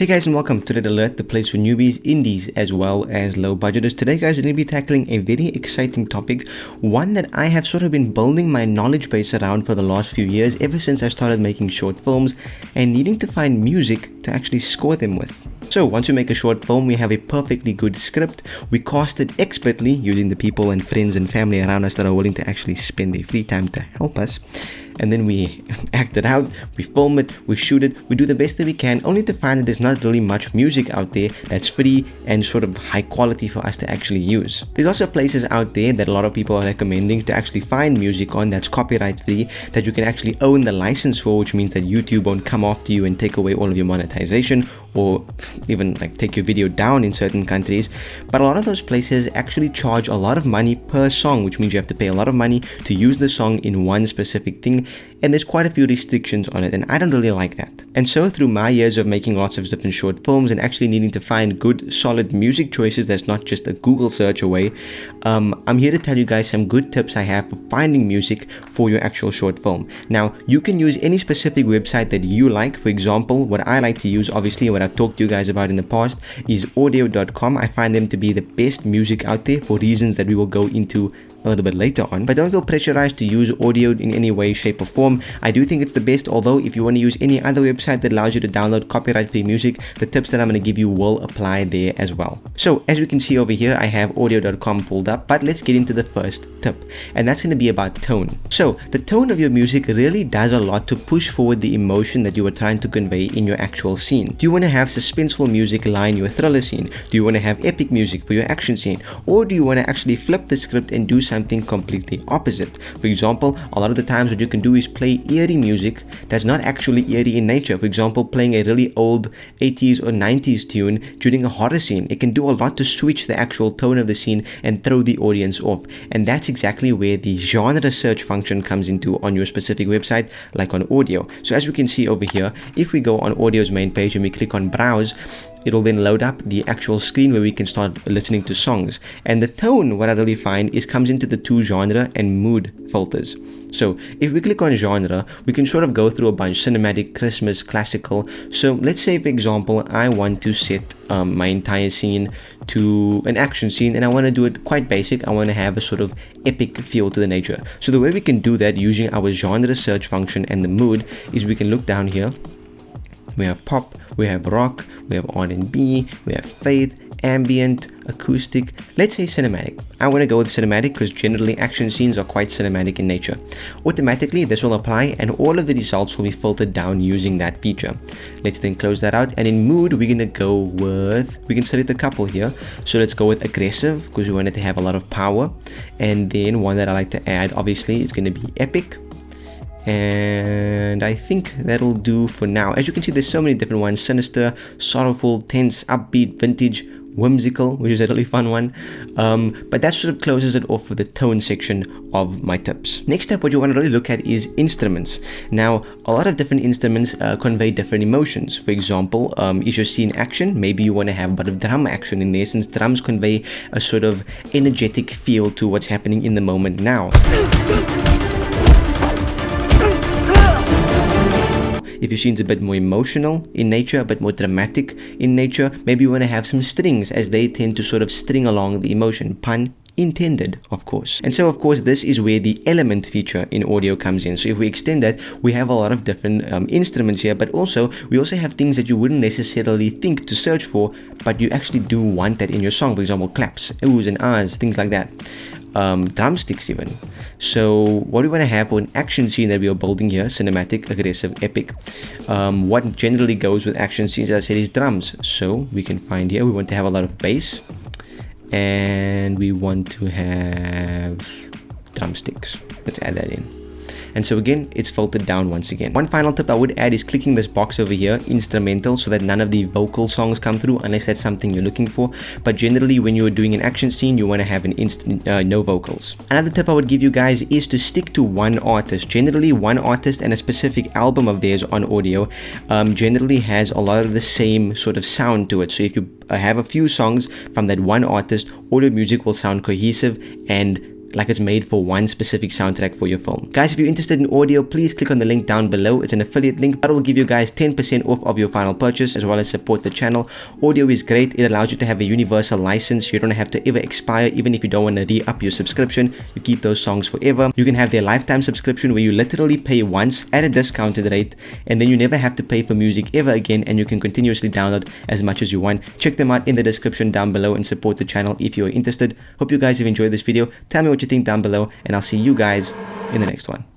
Hey guys, and welcome to Red Alert, the place for newbies, indies, as well as low budgeters. Today guys, we're going to be tackling a very exciting topic, one that I have sort of been building my knowledge base around for the last few years, ever since I started making short films and needing to find music to actually score them with. So once we make a short film, we have a perfectly good script, we cast it expertly using the people and friends and family around us that are willing to actually spend their free time to help us. And then we act it out, we film it, we shoot it, we do the best that we can, only to find that there's not really much music out there that's free and sort of high quality for us to actually use. There's also places out there that a lot of people are recommending to actually find music on that's copyright free, that you can actually own the license for, which means that YouTube won't come after you and take away all of your monetization, or even like take your video down in certain countries. But a lot of those places actually charge a lot of money per song, which means you have to pay a lot of money to use the song in one specific thing, and there's quite a few restrictions on it, and I don't really like that. And so through my years of making lots of different short films and actually needing to find good solid music choices that's not just a Google search away, I'm here to tell you guys some good tips I have for finding music for your actual short film. Now you can use any specific website that you like. For example, what I like to use, obviously what I've talked to you guys about in the past, is audio.com. I find them to be the best music out there for reasons that we will go into a little bit later on, but don't feel pressurized to use audio in any way, shape or form. I do think it's the best, although if you want to use any other website that allows you to download copyright free music, the tips that I'm going to give you will apply there as well. So as we can see over here, I have audio.com pulled up, but let's get into the first tip, and that's going to be about tone. So the tone of your music really does a lot to push forward the emotion that you are trying to convey in your actual scene. Do you want to have suspenseful music line your thriller scene? Do you want to have epic music for your action scene? Or do you want to actually flip the script and do something completely opposite? For example, a lot of the times what you can do is play eerie music that's not actually eerie in nature. For example, playing a really old 80s or 90s tune during a horror scene. It can do a lot to switch the actual tone of the scene and throw the audience off. And that's exactly where the genre search function comes into on your specific website, like on audio. So as we can see over here, if we go on audio's main page and we click on browse, it'll then load up the actual screen where we can start listening to songs. And the tone, what I really find, is comes into the two genre and mood filters. So if we click on genre, we can sort of go through a bunch: cinematic, Christmas, classical. So let's say, for example, I want to set my entire scene to an action scene, and I want to do it quite basic. I want to have a sort of epic feel to the nature. So the way we can do that using our genre search function and the mood is we can look down here. We have pop, we have rock, we have R&B, we have faith, ambient, acoustic. Let's say cinematic. I want to go with cinematic because generally action scenes are quite cinematic in nature. Automatically this will apply and all of the results will be filtered down using that feature. Let's then close that out, and in mood we're going to go with, we can select a couple here. So let's go with aggressive because we want it to have a lot of power, and then one that I like to add obviously is going to be epic. And I think that'll do for now. As you can see, there's so many different ones: sinister, sorrowful, tense, upbeat, vintage, whimsical, which is a really fun one. But that sort of closes it off for the tone section of my tips. Next up, what you want to really look at is instruments. Now, a lot of different instruments convey different emotions. For example, is your scene action? Maybe you want to have a bit of drum action in there, since drums convey a sort of energetic feel to what's happening in the moment now. If your scene's a bit more emotional in nature, a bit more dramatic in nature, maybe you want to have some strings, as they tend to sort of string along the emotion. Pun intended, of course. And so of course this is where the element feature in audio comes in. So if we extend that, we have a lot of different instruments here, but we also have things that you wouldn't necessarily think to search for, but you actually do want that in your song. For example, claps, oohs and ahs, things like that. Drumsticks even. So what we want to have for an action scene that we are building here: cinematic, aggressive, epic. What generally goes with action scenes, as I said, is drums. So we can find here, we want to have a lot of bass, and we want to have drumsticks. Let's add that in. And so again, it's filtered down once again. One final tip I would add is clicking this box over here, instrumental, so that none of the vocal songs come through unless that's something you're looking for. But generally when you're doing an action scene, you want to have an no vocals. Another tip I would give you guys is to stick to one artist. Generally one artist and a specific album of theirs on audio generally has a lot of the same sort of sound to it. So if you have a few songs from that one artist, all your music will sound cohesive and like it's made for one specific soundtrack for your film. Guys, if you're interested in audio, please click on the link down below. It's an affiliate link, but it will give you guys 10% off of your final purchase, as well as support the channel. Audio is great. It allows you to have a universal license. You don't have to ever expire. Even if you don't want to re-up your subscription, you keep those songs forever. You can have their lifetime subscription where you literally pay once at a discounted rate, and then you never have to pay for music ever again, and you can continuously download as much as you want. Check them out in the description down below and support the channel if you're interested. Hope you guys have enjoyed this video. Tell me what you think down below, and I'll see you guys in the next one.